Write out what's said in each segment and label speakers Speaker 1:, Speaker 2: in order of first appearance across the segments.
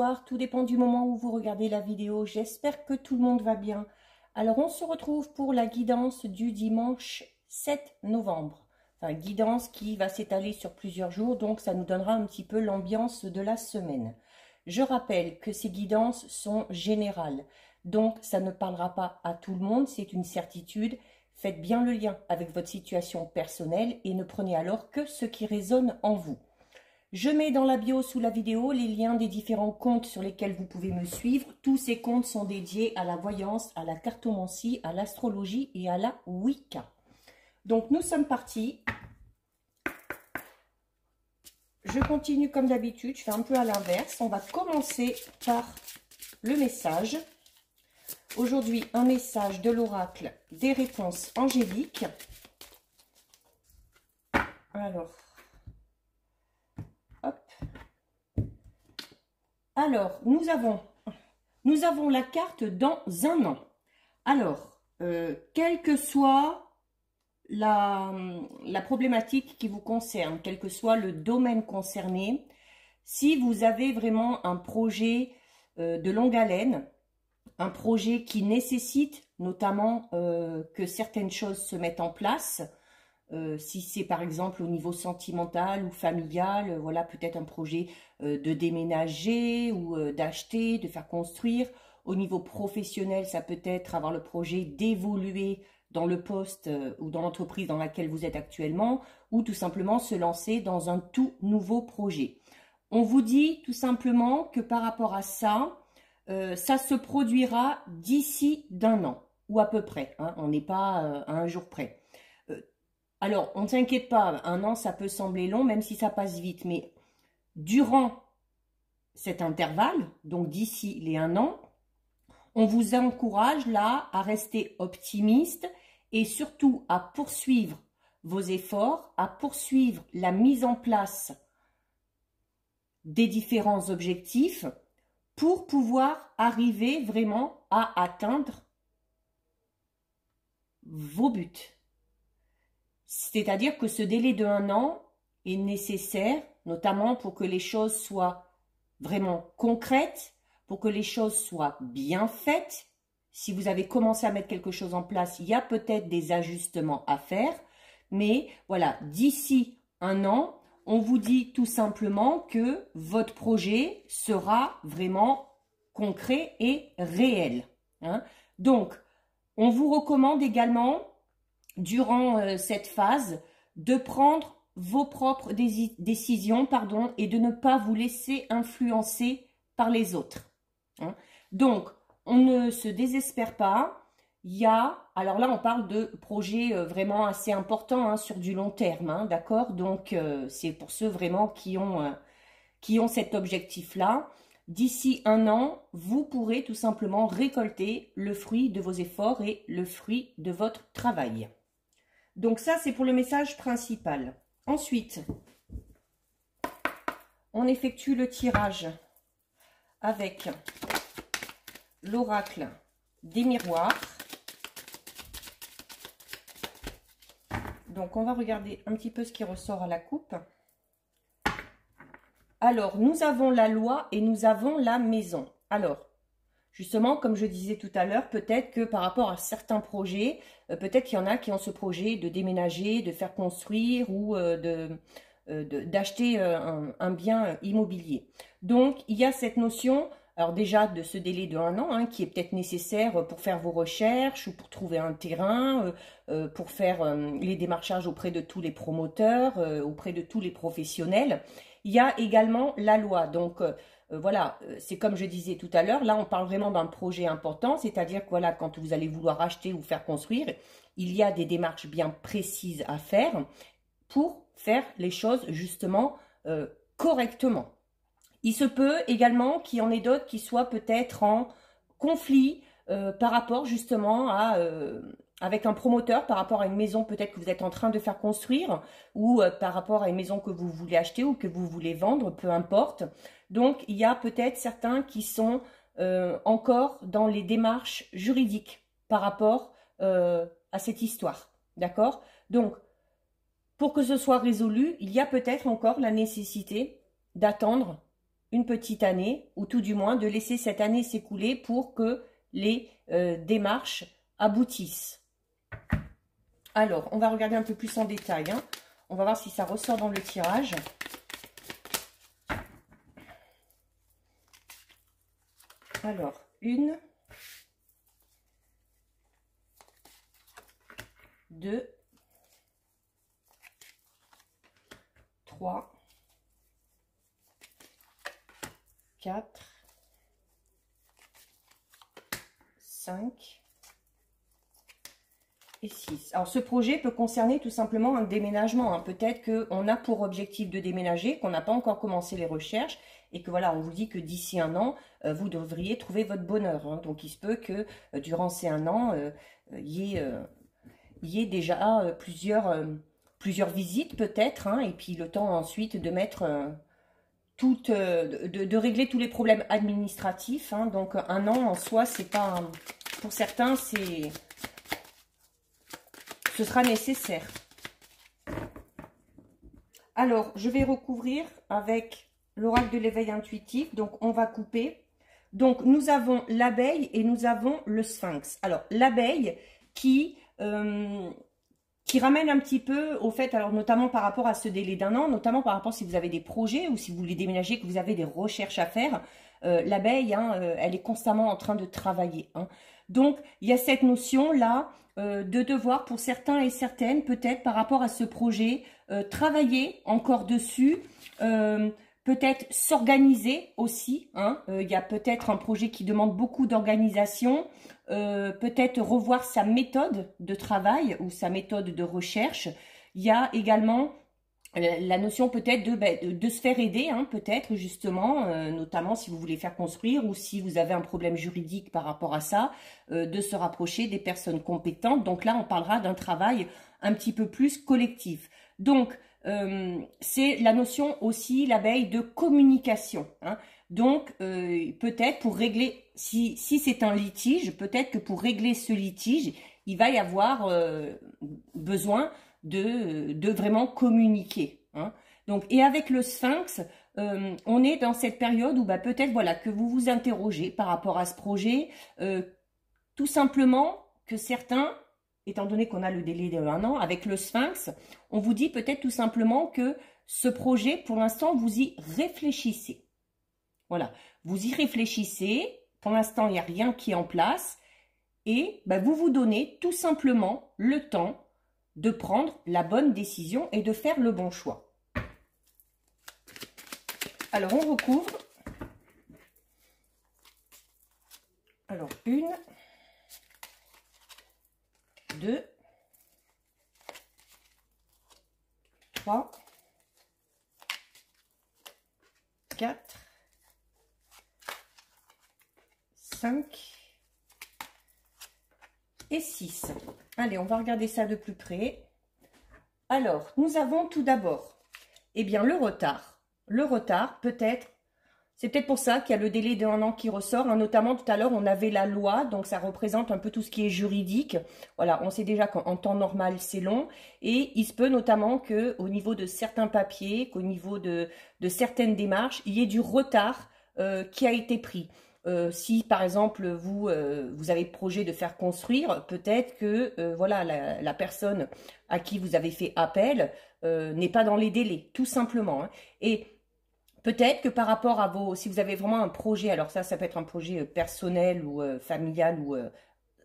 Speaker 1: bonsoir, tout dépend du moment où vous regardez la vidéo. J'espère que tout le monde va bien. Alors, on se retrouve pour la guidance du dimanche 7 novembre. Enfin, guidance qui va s'étaler sur plusieurs jours, donc ça nous donnera un petit peu l'ambiance de la semaine. Je rappelle que ces guidances sont générales, donc ça ne parlera pas à tout le monde, c'est une certitude. Faites bien le lien avec votre situation personnelle et ne prenez alors que ce qui résonne en vous. Je mets dans la bio sous la vidéo les liens des différents comptes sur lesquels vous pouvez me suivre. Tous ces comptes sont dédiés à la voyance, à la cartomancie, à l'astrologie et à la Wicca. Donc nous sommes partis. Je continue comme d'habitude, je fais un peu à l'inverse. On va commencer par le message. Aujourd'hui, un message de l'oracle des réponses angéliques. Alors, hop. Alors, nous avons la carte dans un an. Alors, quelle que soit la problématique qui vous concerne, quel que soit le domaine concerné, si vous avez vraiment un projet de longue haleine, un projet qui nécessite notamment que certaines choses se mettent en place, si c'est par exemple au niveau sentimental ou familial, voilà, peut-être un projet de déménager ou d'acheter, de faire construire. Au niveau professionnel, ça peut être avoir le projet d'évoluer dans le poste ou dans l'entreprise dans laquelle vous êtes actuellement, ou tout simplement se lancer dans un tout nouveau projet. On vous dit tout simplement que par rapport à ça, ça se produira d'ici d'un an, ou à peu près, hein, on n'est pas à un jour près. Alors, on ne s'inquiète pas, un an, ça peut sembler long, même si ça passe vite. Mais durant cet intervalle, donc d'ici les 1 an, on vous encourage là à rester optimiste et surtout à poursuivre vos efforts, à poursuivre la mise en place des différents objectifs pour pouvoir arriver vraiment à atteindre vos buts. C'est-à-dire que ce délai de 1 an est nécessaire, notamment pour que les choses soient vraiment concrètes, pour que les choses soient bien faites. Si vous avez commencé à mettre quelque chose en place, il y a peut-être des ajustements à faire. Mais voilà, d'ici 1 an, on vous dit tout simplement que votre projet sera vraiment concret et réel, hein. Donc, on vous recommande également durant cette phase, de prendre vos propres décisions, et de ne pas vous laisser influencer par les autres, hein. Donc, on ne se désespère pas. Il y a, alors là, on parle de projets vraiment assez importants, hein, sur du long terme, hein, d'accord. Donc, c'est pour ceux vraiment qui ont cet objectif-là. D'ici 1 an, vous pourrez tout simplement récolter le fruit de vos efforts et le fruit de votre travail. Donc ça, c'est pour le message principal. Ensuite, on effectue le tirage avec l'oracle des miroirs. Donc, on va regarder un petit peu ce qui ressort à la coupe. Alors, nous avons la loi et nous avons la maison. Alors, justement, comme je disais tout à l'heure, peut-être que par rapport à certains projets, peut-être qu'il y en a qui ont ce projet de déménager, de faire construire ou d'acheter un bien immobilier. Donc, il y a cette notion, alors déjà de ce délai de 1 an, hein, qui est peut-être nécessaire pour faire vos recherches ou pour trouver un terrain, pour faire les démarchages auprès de tous les promoteurs, auprès de tous les professionnels. Il y a également la loi, donc voilà, c'est comme je disais tout à l'heure, là on parle vraiment d'un projet important, c'est-à-dire que voilà, quand vous allez vouloir acheter ou faire construire, il y a des démarches bien précises à faire pour faire les choses justement correctement. Il se peut également qu'il y en ait d'autres qui soient peut-être en conflit par rapport justement à avec un promoteur, par rapport à une maison peut-être que vous êtes en train de faire construire, ou par rapport à une maison que vous voulez acheter ou que vous voulez vendre, peu importe. Donc, il y a peut-être certains qui sont encore dans les démarches juridiques par rapport à cette histoire, d'accord? Donc, pour que ce soit résolu, il y a peut-être encore la nécessité d'attendre une petite année, ou tout du moins de laisser cette année s'écouler pour que les démarches aboutissent. Alors, on va regarder un peu plus en détail, hein. On va voir si ça ressort dans le tirage. Alors, 1, 2, 3, 4, 5 et 6. Alors, ce projet peut concerner tout simplement un déménagement, hein. Peut-être qu'on a pour objectif de déménager, qu'on n'a pas encore commencé les recherches et que voilà, on vous dit que d'ici un an, vous devriez trouver votre bonheur, hein. Donc, il se peut que durant ces un an, il y ait déjà plusieurs visites peut-être, hein, et puis le temps ensuite de mettre de régler tous les problèmes administratifs, hein. Donc, un an en soi, c'est pas... Pour certains, ce sera nécessaire. Alors, je vais recouvrir avec l'oracle de l'éveil intuitif. Donc, on va couper. Donc, nous avons l'abeille et nous avons le sphinx. Alors, l'abeille qui ramène un petit peu au fait, alors notamment par rapport à ce délai d'un an, notamment par rapport si vous avez des projets ou si vous voulez déménager, que vous avez des recherches à faire. L'abeille, hein, elle est constamment en train de travailler, hein. Donc, il y a cette notion-là de devoir, pour certains et certaines, peut-être par rapport à ce projet, travailler encore dessus, peut-être s'organiser aussi, hein. Il y a peut-être un projet qui demande beaucoup d'organisation, peut-être revoir sa méthode de travail ou sa méthode de recherche. Il y a également la notion peut-être de se faire aider, hein, peut-être justement, notamment si vous voulez faire construire ou si vous avez un problème juridique par rapport à ça, de se rapprocher des personnes compétentes. Donc là, on parlera d'un travail un petit peu plus collectif. Donc, c'est la notion aussi, l'abeille, de communication, hein. Donc, peut-être pour régler, si c'est un litige, peut-être que pour régler ce litige, il va y avoir besoin de vraiment communiquer, hein. Donc, et avec le sphinx, on est dans cette période où peut-être voilà, que vous vous interrogez par rapport à ce projet, tout simplement que certains, étant donné qu'on a le délai de 1 an, avec le sphinx, on vous dit peut-être tout simplement que ce projet, pour l'instant, vous y réfléchissez. Voilà, vous y réfléchissez, pour l'instant, il n'y a rien qui est en place, et vous vous donnez tout simplement le temps de prendre la bonne décision et de faire le bon choix. Alors, on recouvre. Alors, 1, 2, 3, 4, 5 et 6. Allez, on va regarder ça de plus près. Alors, nous avons tout d'abord, eh bien, le retard. Le retard, peut-être, c'est peut-être pour ça qu'il y a le délai d'1 an qui ressort, hein. Notamment, tout à l'heure, on avait la loi, donc ça représente un peu tout ce qui est juridique. Voilà, on sait déjà qu'en temps normal, c'est long. Et il se peut notamment qu'au niveau de certains papiers, qu'au niveau de certaines démarches, il y ait du retard qui a été pris. Si par exemple vous avez projet de faire construire, peut-être que voilà, la personne à qui vous avez fait appel n'est pas dans les délais, tout simplement, hein. Et peut-être que par rapport à si vous avez vraiment un projet, alors ça peut être un projet personnel ou familial ou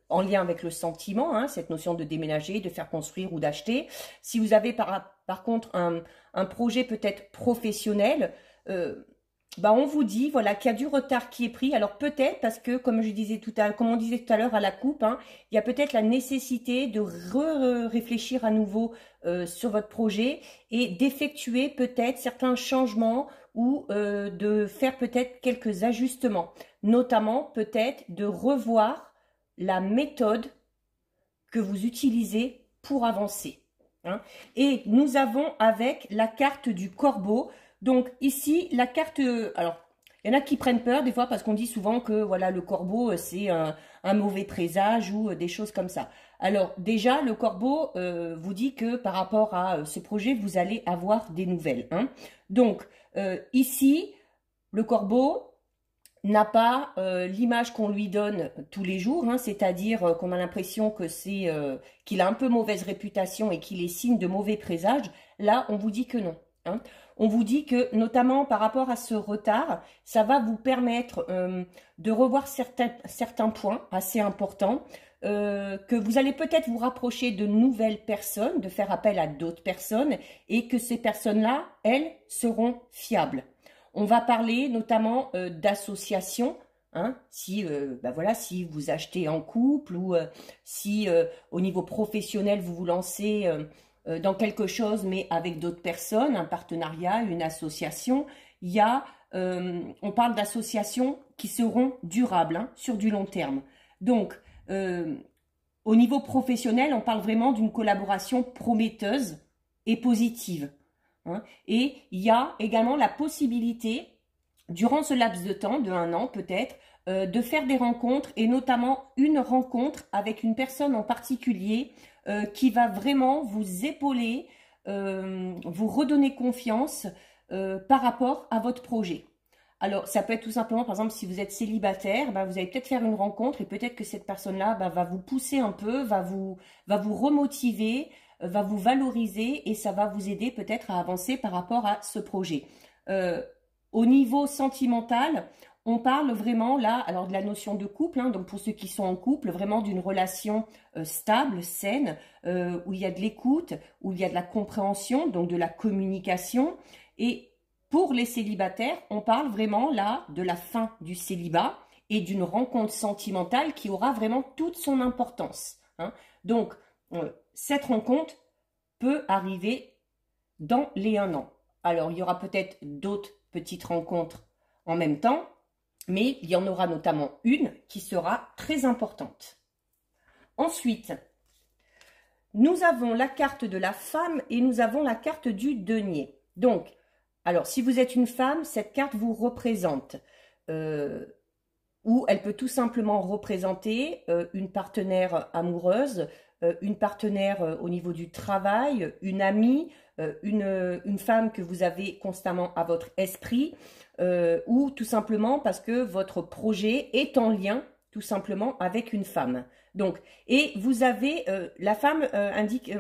Speaker 1: en lien avec le sentiment, hein, cette notion de déménager, de faire construire ou d'acheter. Si vous avez par contre un projet peut-être professionnel, on vous dit voilà qu'il y a du retard qui est pris. Alors peut-être parce que comme on disait tout à l'heure à la coupe, hein, il y a peut-être la nécessité de réfléchir à nouveau sur votre projet et d'effectuer peut-être certains changements ou de faire peut-être quelques ajustements, notamment peut-être de revoir la méthode que vous utilisez pour avancer, hein. Et nous avons avec la carte du corbeau. Donc ici, la carte, alors il y en a qui prennent peur des fois parce qu'on dit souvent que voilà, le corbeau c'est un mauvais présage ou des choses comme ça. Alors déjà, le corbeau vous dit que par rapport à ce projet, vous allez avoir des nouvelles, hein. Donc ici, le corbeau n'a pas l'image qu'on lui donne tous les jours, hein, c'est-à-dire qu'on a l'impression que qu'il a un peu mauvaise réputation et qu'il est signe de mauvais présages. Là, on vous dit que non. Hein. On vous dit que, notamment par rapport à ce retard, ça va vous permettre de revoir certains points assez importants, que vous allez peut-être vous rapprocher de nouvelles personnes, de faire appel à d'autres personnes, et que ces personnes-là, elles, seront fiables. On va parler notamment d'associations, hein, si, voilà, si vous achetez en couple ou si au niveau professionnel vous vous lancez dans quelque chose mais avec d'autres personnes, un partenariat, une association. Il y a, on parle d'associations qui seront durables, hein, sur du long terme. Donc, au niveau professionnel, on parle vraiment d'une collaboration prometteuse et positive. Hein. Et il y a également la possibilité, durant ce laps de temps, de 1 an peut-être, de faire des rencontres et notamment une rencontre avec une personne en particulier qui va vraiment vous épauler, vous redonner confiance par rapport à votre projet. Alors, ça peut être tout simplement, par exemple, si vous êtes célibataire, vous allez peut-être faire une rencontre et peut-être que cette personne-là va vous pousser un peu, va vous remotiver, va vous valoriser et ça va vous aider peut-être à avancer par rapport à ce projet. Au niveau sentimental, on parle vraiment là, alors de la notion de couple, hein, donc pour ceux qui sont en couple, vraiment d'une relation stable, saine, où il y a de l'écoute, où il y a de la compréhension, donc de la communication. Et pour les célibataires, on parle vraiment là de la fin du célibat et d'une rencontre sentimentale qui aura vraiment toute son importance. Hein. Donc, cette rencontre peut arriver dans les 1 an. Alors, il y aura peut-être d'autres petites rencontres en même temps, mais il y en aura notamment une qui sera très importante. Ensuite, nous avons la carte de la femme et nous avons la carte du denier. Donc, alors, si vous êtes une femme, cette carte vous représente, ou elle peut tout simplement représenter une partenaire amoureuse, une partenaire au niveau du travail, une amie, une femme que vous avez constamment à votre esprit, ou tout simplement parce que votre projet est en lien tout simplement avec une femme. Donc, et vous avez, la femme indique,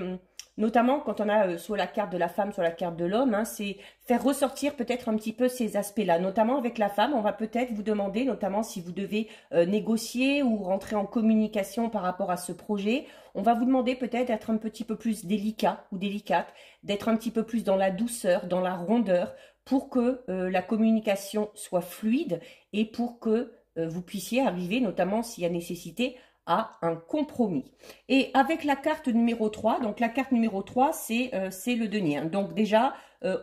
Speaker 1: notamment quand on a soit la carte de la femme, soit la carte de l'homme, hein, c'est faire ressortir peut-être un petit peu ces aspects-là. Notamment avec la femme, on va peut-être vous demander, notamment si vous devez négocier ou rentrer en communication par rapport à ce projet, on va vous demander peut-être d'être un petit peu plus délicat ou délicate, d'être un petit peu plus dans la douceur, dans la rondeur, pour que la communication soit fluide et pour que vous puissiez arriver, notamment s'il y a nécessité, à un compromis. Et avec la carte numéro 3, donc la carte numéro 3, c'est le denier. Hein. Donc déjà,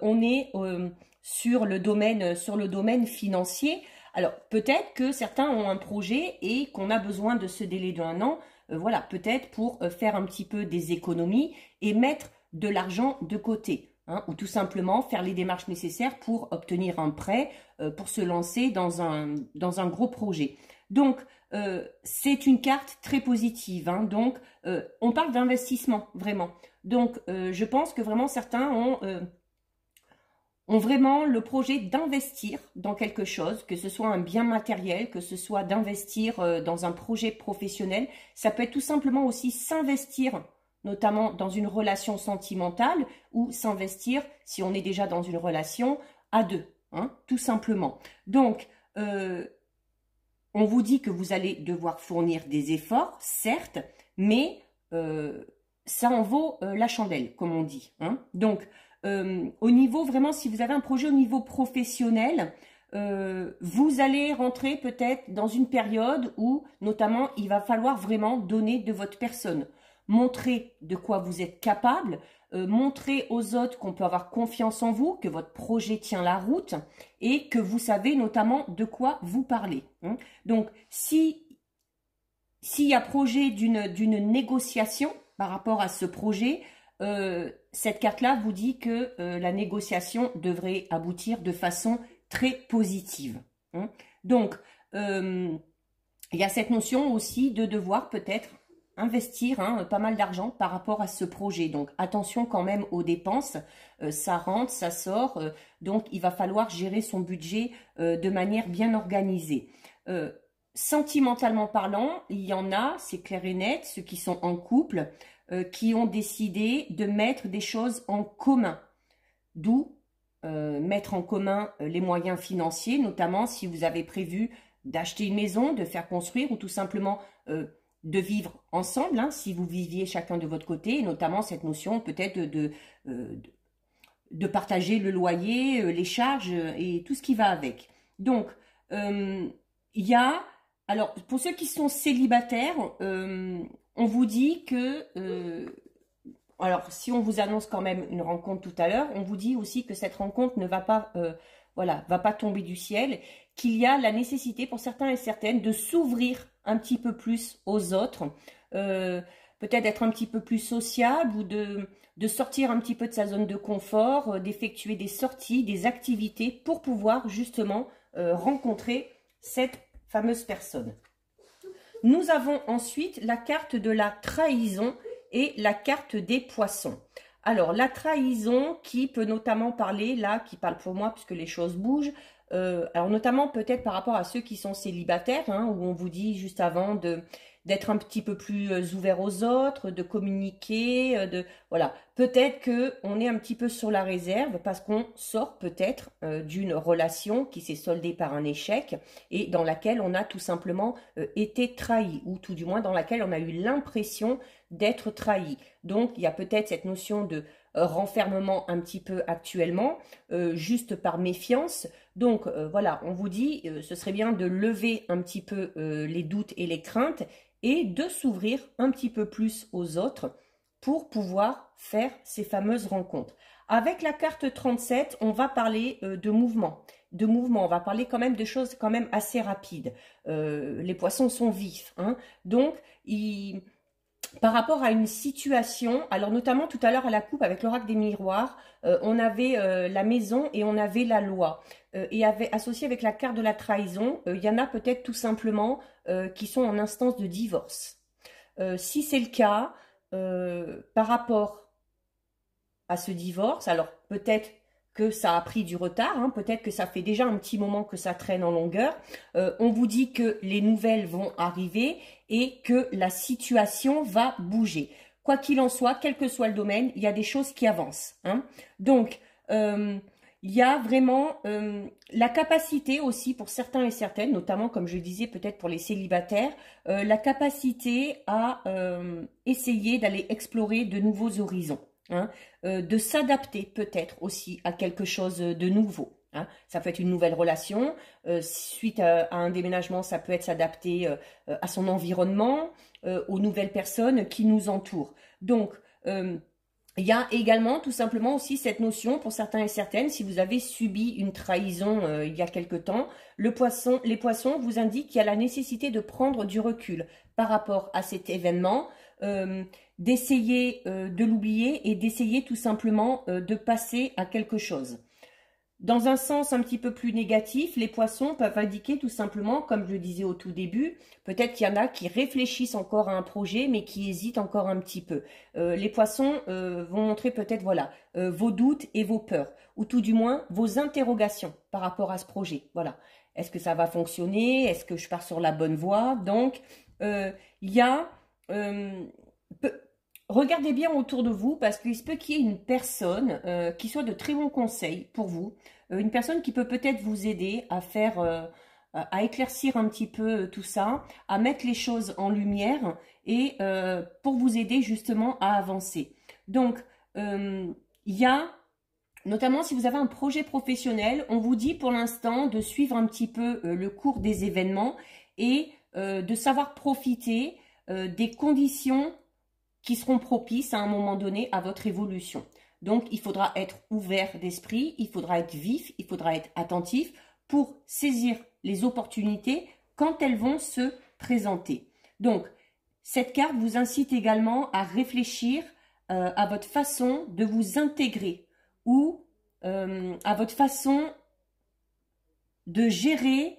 Speaker 1: on est sur le domaine financier. Alors, peut-être que certains ont un projet et qu'on a besoin de ce délai d'1 an, voilà, peut-être pour faire un petit peu des économies et mettre de l'argent de côté. Hein, ou tout simplement faire les démarches nécessaires pour obtenir un prêt, pour se lancer dans un gros projet. Donc, c'est une carte très positive. Hein, donc, on parle d'investissement, vraiment. Donc, je pense que vraiment certains ont vraiment le projet d'investir dans quelque chose, que ce soit un bien matériel, que ce soit d'investir dans un projet professionnel. Ça peut être tout simplement aussi s'investir notamment dans une relation sentimentale ou s'investir, si on est déjà dans une relation, à deux, hein, tout simplement. Donc, on vous dit que vous allez devoir fournir des efforts, certes, mais ça en vaut la chandelle, comme on dit. Hein. Donc, au niveau, vraiment, si vous avez un projet au niveau professionnel, vous allez rentrer peut-être dans une période où, notamment, il va falloir vraiment donner de votre personne. Montrer de quoi vous êtes capable, montrer aux autres qu'on peut avoir confiance en vous, que votre projet tient la route et que vous savez notamment de quoi vous parlez. Hein. Donc, s'il y a projet d'une négociation par rapport à ce projet, cette carte-là vous dit que la négociation devrait aboutir de façon très positive. Hein. Donc, il y a cette notion aussi de devoir peut-être investir pas mal d'argent par rapport à ce projet. Donc, attention quand même aux dépenses. Ça rentre, ça sort. Donc, il va falloir gérer son budget de manière bien organisée. Sentimentalement parlant, il y en a, c'est clair et net, ceux qui sont en couple, qui ont décidé de mettre des choses en commun. D'où mettre en commun les moyens financiers, notamment si vous avez prévu d'acheter une maison, de faire construire ou tout simplement de vivre ensemble, hein, si vous viviez chacun de votre côté, et notamment cette notion peut-être de partager le loyer, les charges et tout ce qui va avec. Donc, il y a, alors pour ceux qui sont célibataires, on vous dit que alors, si on vous annonce quand même une rencontre tout à l'heure, on vous dit aussi que cette rencontre ne va pas, voilà, va pas tomber du ciel, qu'il y a la nécessité pour certains et certaines de s'ouvrir un petit peu plus aux autres, peut-être d'être un petit peu plus sociable ou de sortir un petit peu de sa zone de confort, d'effectuer des sorties, des activités pour pouvoir justement rencontrer cette fameuse personne. Nous avons ensuite la carte de la trahison et la carte des poissons. Alors, la trahison qui peut notamment parler, là, qui parle pour moi puisque les choses bougent, alors notamment peut-être par rapport à ceux qui sont célibataires, hein, où on vous dit juste avant d'être un petit peu plus ouvert aux autres, de communiquer, voilà. Peut-être qu'on est un petit peu sur la réserve parce qu'on sort peut-être d'une relation qui s'est soldée par un échec et dans laquelle on a tout simplement été trahi, ou tout du moins dans laquelle on a eu l'impression d'être trahi. Donc, il y a peut-être cette notion de renfermement un petit peu actuellement, juste par méfiance. Donc, voilà, on vous dit, ce serait bien de lever un petit peu les doutes et les craintes et de s'ouvrir un petit peu plus aux autres pour pouvoir faire ces fameuses rencontres. Avec la carte 37, on va parler de mouvement. On va parler quand même de choses quand même assez rapides. Les poissons sont vifs, hein, donc par rapport à une situation, alors notamment tout à l'heure à la coupe avec l'oracle des miroirs, on avait la maison et on avait la loi. Et associé avec la carte de la trahison, il y en a peut-être tout simplement qui sont en instance de divorce. Si c'est le cas, par rapport à ce divorce, alors peut-être que ça a pris du retard, hein, peut-être que ça fait déjà un petit moment que ça traîne en longueur, on vous dit que les nouvelles vont arriver et que la situation va bouger. Quoi qu'il en soit, quel que soit le domaine, il y a des choses qui avancent, hein. Donc, il y a vraiment la capacité aussi pour certains et certaines, notamment comme je disais peut-être pour les célibataires, la capacité à essayer d'aller explorer de nouveaux horizons. Hein, de s'adapter peut-être aussi à quelque chose de nouveau. Hein. Ça peut être une nouvelle relation, suite à un déménagement, ça peut être s'adapter à son environnement, aux nouvelles personnes qui nous entourent. Donc, il y a également tout simplement aussi cette notion pour certains et certaines, si vous avez subi une trahison il y a quelque temps, les poissons vous indiquent qu'il y a la nécessité de prendre du recul par rapport à cet événement, d'essayer de l'oublier et d'essayer tout simplement de passer à quelque chose. Dans un sens un petit peu plus négatif, les poissons peuvent indiquer tout simplement, comme je le disais au tout début, peut-être qu'il y en a qui réfléchissent encore à un projet mais qui hésitent encore un petit peu. Les poissons vont montrer peut-être voilà vos doutes et vos peurs, ou tout du moins vos interrogations par rapport à ce projet. Voilà, est-ce que ça va fonctionner? Est-ce que je pars sur la bonne voie? Donc, il y a... regardez bien autour de vous parce qu'il se peut qu'il y ait une personne qui soit de très bons conseils pour vous, une personne qui peut peut-être vous aider à faire, à éclaircir un petit peu tout ça, à mettre les choses en lumière et pour vous aider justement à avancer. Donc, il y a, notamment si vous avez un projet professionnel, on vous dit pour l'instant de suivre un petit peu le cours des événements et de savoir profiter des conditions qui seront propices à un moment donné à votre évolution. Donc, il faudra être ouvert d'esprit, il faudra être vif, il faudra être attentif pour saisir les opportunités quand elles vont se présenter. Donc, cette carte vous incite également à réfléchir à votre façon de vous intégrer ou à votre façon de gérer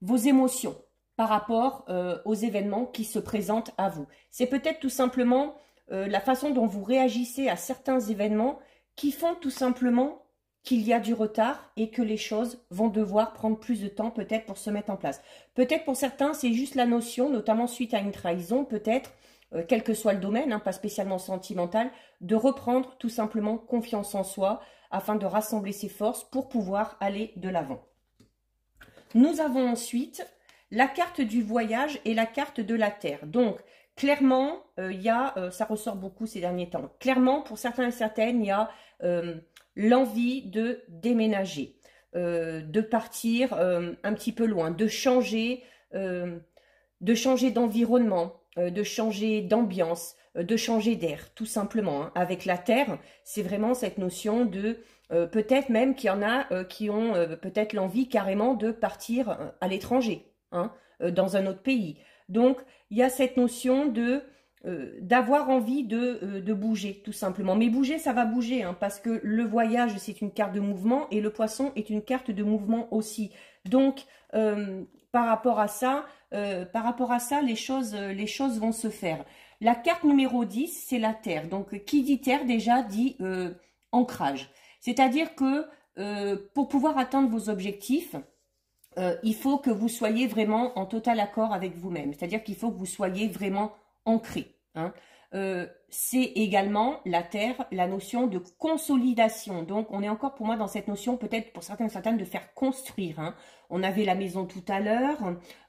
Speaker 1: vos émotions. par rapport aux événements qui se présentent à vous. C'est peut-être tout simplement la façon dont vous réagissez à certains événements qui font tout simplement qu'il y a du retard et que les choses vont devoir prendre plus de temps peut-être pour se mettre en place. Peut-être pour certains, c'est juste la notion, notamment suite à une trahison, peut-être, quel que soit le domaine, hein, pas spécialement sentimental, de reprendre tout simplement confiance en soi afin de rassembler ses forces pour pouvoir aller de l'avant. Nous avons ensuite la carte du voyage et la carte de la terre. Donc, clairement, ça ressort beaucoup ces derniers temps. Clairement, pour certains et certaines, il y a l'envie de déménager, de partir un petit peu loin, de changer d'environnement, de changer d'ambiance, de changer d'air, tout simplement. Hein. Avec la terre, c'est vraiment cette notion de peut-être même qu'il y en a qui ont peut-être l'envie carrément de partir à l'étranger, hein, dans un autre pays. Donc, il y a cette notion de d'avoir envie de bouger, tout simplement. Mais bouger, ça va bouger, hein, parce que le voyage, c'est une carte de mouvement et le poisson est une carte de mouvement aussi. Donc, par rapport à ça, les choses vont se faire. La carte numéro 10, c'est la terre. Donc, qui dit terre, déjà, dit ancrage. C'est-à-dire que pour pouvoir atteindre vos objectifs, il faut que vous soyez vraiment en total accord avec vous-même. C'est-à-dire qu'il faut que vous soyez vraiment ancré. Hein. C'est également la terre, la notion de consolidation. Donc, on est encore pour moi dans cette notion, peut-être pour certains et certaines, de faire construire. Hein. On avait la maison tout à l'heure,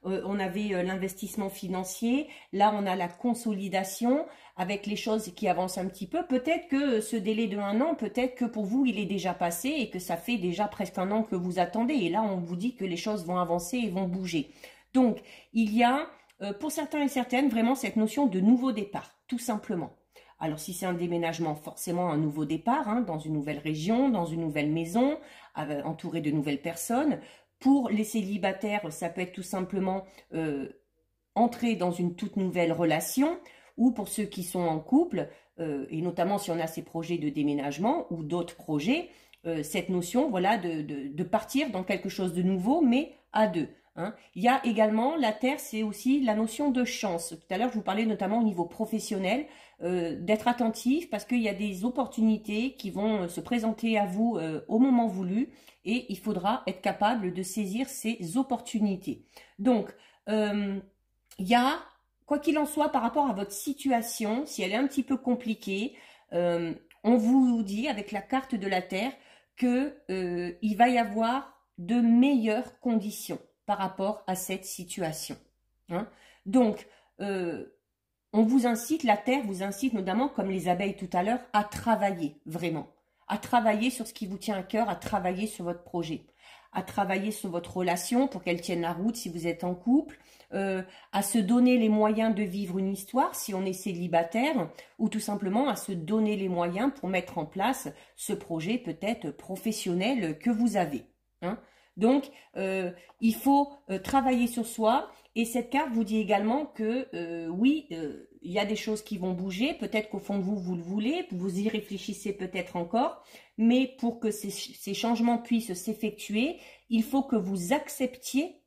Speaker 1: on avait l'investissement financier. Là, on a la consolidation avec les choses qui avancent un petit peu. Peut-être que ce délai de 1 an, peut-être que pour vous, il est déjà passé et que ça fait déjà presque 1 an que vous attendez. Et là, on vous dit que les choses vont avancer et vont bouger. Donc, il y a pour certains et certaines, vraiment cette notion de nouveau départ, tout simplement. Alors, si c'est un déménagement, forcément un nouveau départ, hein, dans une nouvelle région, dans une nouvelle maison, entouré de nouvelles personnes. Pour les célibataires, ça peut être tout simplement entrer dans une toute nouvelle relation, ou pour ceux qui sont en couple, et notamment si on a ces projets de déménagement ou d'autres projets, cette notion, voilà, de partir dans quelque chose de nouveau, mais à deux. Hein. Il y a également, la terre, c'est aussi la notion de chance. Tout à l'heure, je vous parlais notamment au niveau professionnel, d'être attentif parce qu'il y a des opportunités qui vont se présenter à vous au moment voulu et il faudra être capable de saisir ces opportunités. Donc, il y a, quoi qu'il en soit, par rapport à votre situation, si elle est un petit peu compliquée, on vous dit avec la carte de la terre que il va y avoir de meilleures conditions par rapport à cette situation. Hein. Donc, on vous incite, la terre vous incite notamment, comme les abeilles tout à l'heure, à travailler vraiment, à travailler sur ce qui vous tient à cœur, à travailler sur votre projet, à travailler sur votre relation pour qu'elle tienne la route si vous êtes en couple, à se donner les moyens de vivre une histoire si on est célibataire, ou tout simplement à se donner les moyens pour mettre en place ce projet peut-être professionnel que vous avez. Hein. Donc, il faut travailler sur soi et cette carte vous dit également que oui, il y a des choses qui vont bouger, peut-être qu'au fond de vous, vous le voulez, vous y réfléchissez peut-être encore, mais pour que ces changements puissent s'effectuer, il faut que vous acceptiez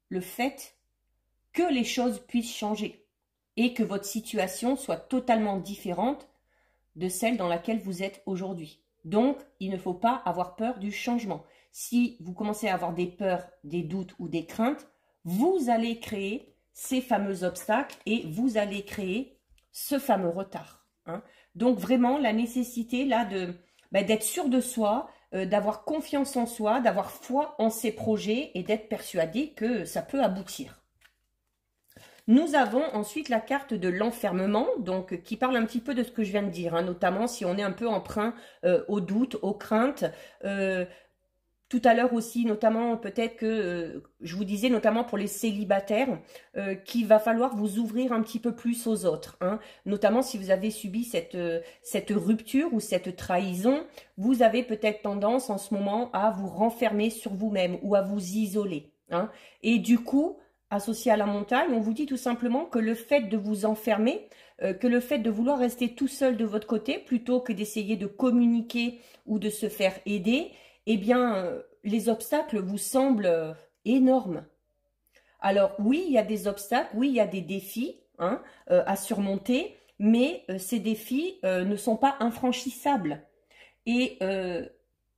Speaker 1: le fait que les choses puissent changer et que votre situation soit totalement différente de celle dans laquelle vous êtes aujourd'hui. Donc, il ne faut pas avoir peur du changement. Si vous commencez à avoir des peurs, des doutes ou des craintes, vous allez créer ces fameux obstacles et vous allez créer ce fameux retard. Hein. Donc, vraiment, la nécessité là d'être sûr de soi, d'avoir confiance en soi, d'avoir foi en ses projets et d'être persuadé que ça peut aboutir. Nous avons ensuite la carte de l'enfermement, donc qui parle un petit peu de ce que je viens de dire, hein, notamment si on est un peu emprunt aux doutes, aux craintes. Tout à l'heure aussi, notamment peut-être que, je vous disais, notamment pour les célibataires, qu'il va falloir vous ouvrir un petit peu plus aux autres. Hein. Notamment si vous avez subi cette rupture ou cette trahison, vous avez peut-être tendance en ce moment à vous renfermer sur vous-même ou à vous isoler. Hein. Et du coup, associé à la montagne, on vous dit tout simplement que le fait de vous enfermer, que le fait de vouloir rester tout seul de votre côté, plutôt que d'essayer de communiquer ou de se faire aider, eh bien, les obstacles vous semblent énormes. Alors oui, il y a des obstacles, oui, il y a des défis hein, à surmonter, mais ces défis ne sont pas infranchissables. Et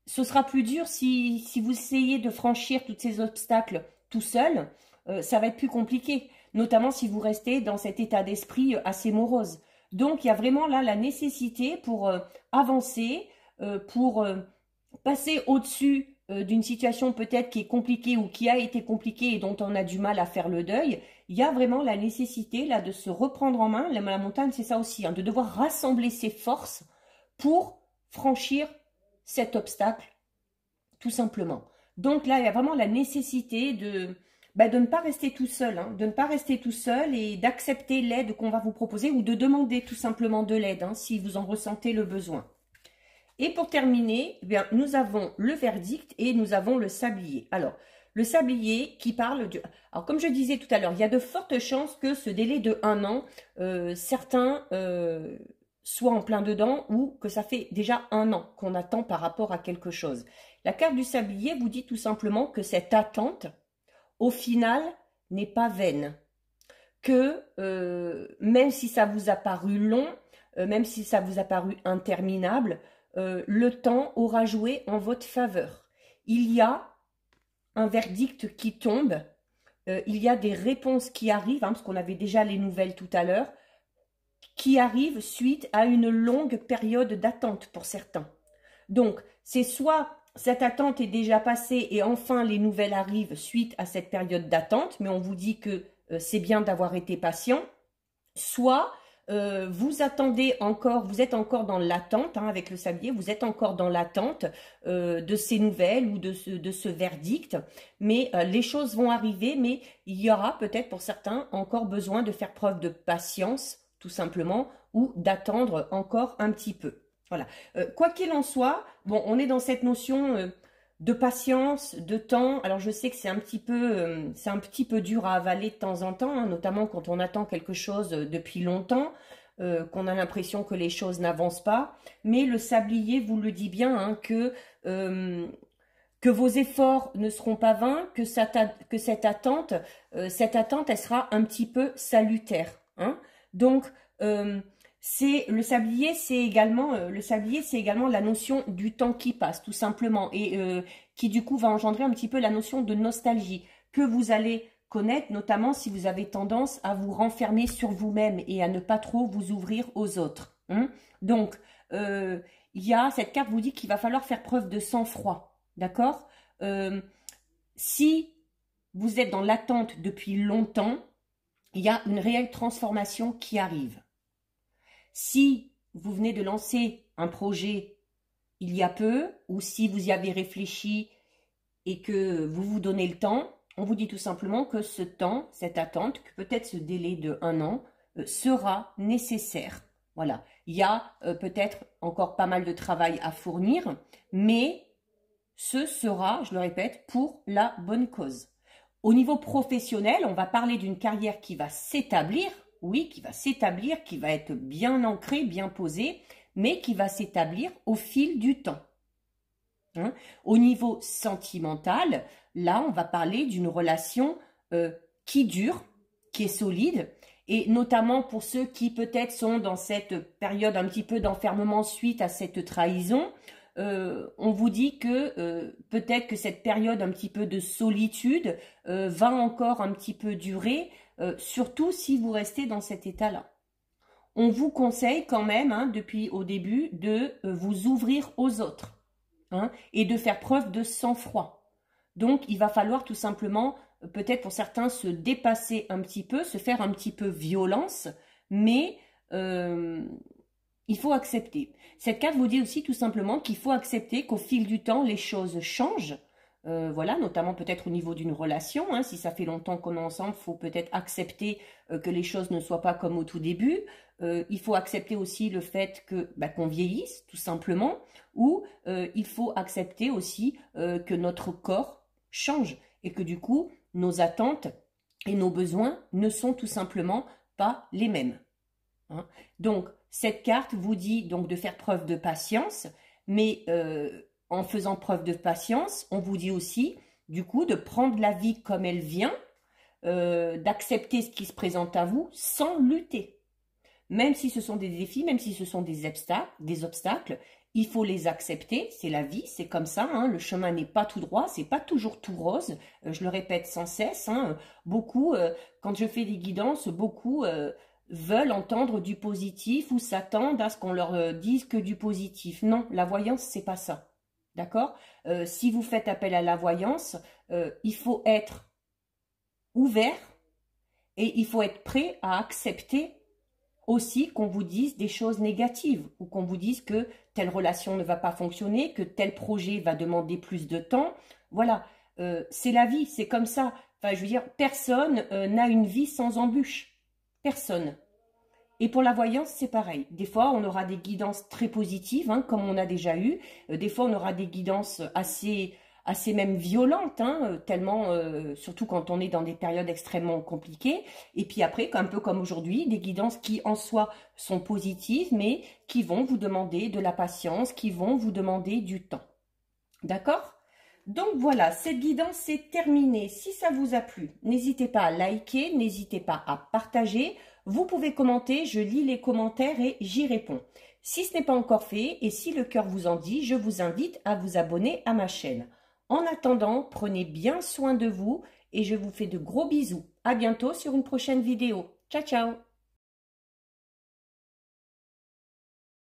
Speaker 1: ce sera plus dur si vous essayez de franchir tous ces obstacles tout seul, ça va être plus compliqué, notamment si vous restez dans cet état d'esprit assez morose. Donc il y a vraiment là la nécessité pour avancer, pour passer au-dessus d'une situation peut-être qui est compliquée ou qui a été compliquée et dont on a du mal à faire le deuil. Il y a vraiment la nécessité là de se reprendre en main. La montagne, c'est ça aussi, hein, de devoir rassembler ses forces pour franchir cet obstacle, tout simplement. Donc là, il y a vraiment la nécessité de ne pas rester tout seul, hein, de ne pas rester tout seul et d'accepter l'aide qu'on va vous proposer ou de demander tout simplement de l'aide hein, si vous en ressentez le besoin. Et pour terminer, eh bien, nous avons le verdict et nous avons le sablier. Alors, le sablier qui parle de... Alors, comme je disais tout à l'heure, il y a de fortes chances que ce délai de 1 an, certains soient en plein dedans ou que ça fait déjà 1 an qu'on attend par rapport à quelque chose. La carte du sablier vous dit tout simplement que cette attente, au final, n'est pas vaine. Que même si ça vous a paru long, même si ça vous a paru interminable, le temps aura joué en votre faveur. Il y a un verdict qui tombe, il y a des réponses qui arrivent, hein, parce qu'on avait déjà les nouvelles tout à l'heure, qui arrivent suite à une longue période d'attente pour certains. Donc, c'est soit cette attente est déjà passée et enfin les nouvelles arrivent suite à cette période d'attente, mais on vous dit que c'est bien d'avoir été patient, soit vous attendez encore, vous êtes encore dans l'attente hein, avec le sablier, vous êtes encore dans l'attente de ces nouvelles ou de ce verdict, mais les choses vont arriver, mais il y aura peut-être pour certains encore besoin de faire preuve de patience, tout simplement, ou d'attendre encore un petit peu. Voilà. Quoi qu'il en soit, bon, on est dans cette notion de patience, de temps. Alors je sais que c'est un petit peu dur à avaler de temps en temps, hein, notamment quand on attend quelque chose depuis longtemps, qu'on a l'impression que les choses n'avancent pas. Mais le sablier vous le dit bien, hein, que vos efforts ne seront pas vains, que cette attente, elle sera un petit peu salutaire. Hein. Donc le sablier, c'est également la notion du temps qui passe, tout simplement, et qui du coup va engendrer un petit peu la notion de nostalgie que vous allez connaître, notamment si vous avez tendance à vous renfermer sur vous-même et à ne pas trop vous ouvrir aux autres. Hein. Donc, cette carte vous dit qu'il va falloir faire preuve de sang-froid, d'accord? Si vous êtes dans l'attente depuis longtemps, il y a une réelle transformation qui arrive. Si vous venez de lancer un projet il y a peu, ou si vous y avez réfléchi et que vous vous donnez le temps, on vous dit tout simplement que ce temps, cette attente, que peut-être ce délai de 1 an, sera nécessaire. Voilà, il y a peut-être encore pas mal de travail à fournir, mais ce sera, je le répète, pour la bonne cause. Au niveau professionnel, on va parler d'une carrière qui va s'établir, oui, qui va s'établir, qui va être bien ancrée, bien posée, mais qui va s'établir au fil du temps. Hein? Au niveau sentimental, là, on va parler d'une relation qui dure, qui est solide, et notamment pour ceux qui peut-être sont dans cette période un petit peu d'enfermement suite à cette trahison, on vous dit que peut-être que cette période un petit peu de solitude va encore un petit peu durer, surtout si vous restez dans cet état-là. On vous conseille quand même, hein, depuis au début, de vous ouvrir aux autres hein, et de faire preuve de sang-froid. Donc, il va falloir tout simplement, peut-être pour certains, se dépasser un petit peu, se faire un petit peu violence, mais il faut accepter. Cette carte vous dit aussi tout simplement qu'il faut accepter qu'au fil du temps, les choses changent. Voilà, notamment peut-être au niveau d'une relation. Hein, si ça fait longtemps qu'on est ensemble, il faut peut-être accepter que les choses ne soient pas comme au tout début. Il faut accepter aussi le fait que qu'on vieillisse, tout simplement. Ou il faut accepter aussi que notre corps change et que du coup, nos attentes et nos besoins ne sont tout simplement pas les mêmes. Hein. Donc, cette carte vous dit donc de faire preuve de patience, mais en faisant preuve de patience, on vous dit aussi, du coup, de prendre la vie comme elle vient, d'accepter ce qui se présente à vous sans lutter. Même si ce sont des défis, même si ce sont des obstacles, il faut les accepter, c'est la vie, c'est comme ça, hein, le chemin n'est pas tout droit, c'est pas toujours tout rose, je le répète sans cesse, hein, beaucoup, quand je fais des guidances, beaucoup veulent entendre du positif ou s'attendent à ce qu'on leur dise que du positif. Non, la voyance, c'est pas ça, d'accord? Si vous faites appel à la voyance, il faut être ouvert et il faut être prêt à accepter aussi qu'on vous dise des choses négatives ou qu'on vous dise que telle relation ne va pas fonctionner, que tel projet va demander plus de temps. Voilà, c'est la vie, c'est comme ça. Enfin, je veux dire, personne n'a une vie sans embûches. Personne. Et pour la voyance, c'est pareil. Des fois, on aura des guidances très positives, hein, comme on a déjà eu. Des fois, on aura des guidances assez même violentes, hein, tellement, surtout quand on est dans des périodes extrêmement compliquées. Et puis après, un peu comme aujourd'hui, des guidances qui en soi sont positives, mais qui vont vous demander de la patience, qui vont vous demander du temps. D'accord ? Donc voilà, cette guidance est terminée. Si ça vous a plu, n'hésitez pas à liker, n'hésitez pas à partager. Vous pouvez commenter, je lis les commentaires et j'y réponds. Si ce n'est pas encore fait et si le cœur vous en dit, je vous invite à vous abonner à ma chaîne. En attendant, prenez bien soin de vous et je vous fais de gros bisous. À bientôt sur une prochaine vidéo. Ciao, ciao!